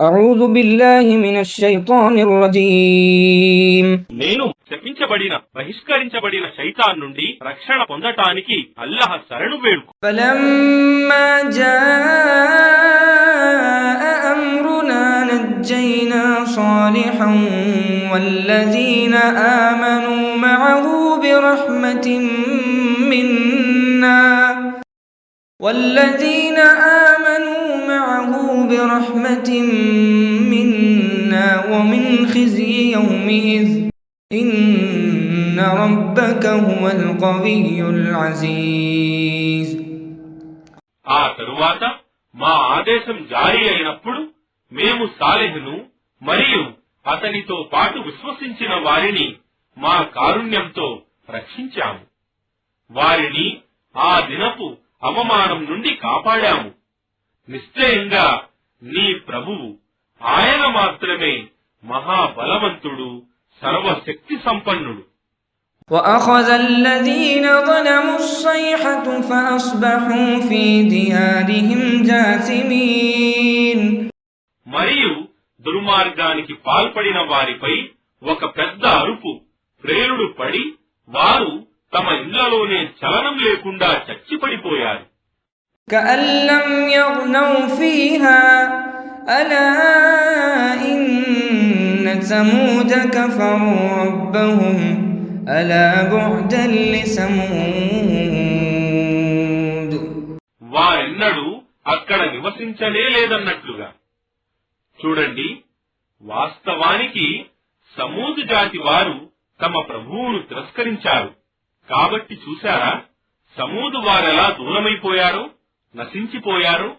أعوذ بالله من الشيطان الرجيم నేను శపించబడిన బహిష్కరించబడిన శైతాన్ నుండి రక్షణ పొందటానికి అల్లాహ్ శరణు వేడుకు. فلما جاء أمرنا نجينا صالحا والذين آمنوا معه برحمة منا ومن خزي يومئذ إن ربك هو القوي العزيز. ఆ తరువాత మా ఆదేశం జారీ అయినప్పుడు మేము సాలెహును మరియు అతనితో పాటు విశ్వసించిన వారిని మా కారుణ్యంతో రక్షించాము. వారిని ఆ దినపు అవమానం నుండి కాపాడాము. నిశ్చయంగా నీ ప్రభువు ఆయన మాత్రమే మహాబలవంతుడు, సర్వశక్తి సంపన్నుడు. وأخذ الذين ظلموا الصيحة فأصبحوا في ديارهم جاثمين. మరియు దుర్మార్గానికి పాల్పడిన వారిపై ఒక పెద్ద అరుపు ప్రేరుడు పడి వారు తమ ఇళ్లలోనే చలనం లేకుండా చచ్చిపడిపోయారు. كأن لم يغنوا فيها ألا إن ثمود كفروا ربهم ألا بعدا لثمود. వారెన్నడూ అక్కడ నివసించనే లేదన్నట్లుగా. చూడండి, వాస్తవానికి సమూదు జాతి వారు తమ ప్రభువును తిరస్కరించారు. కాబట్టి చూశారా సమూదు వారెలా దూరమైపోయారో, నశించిపోయారో.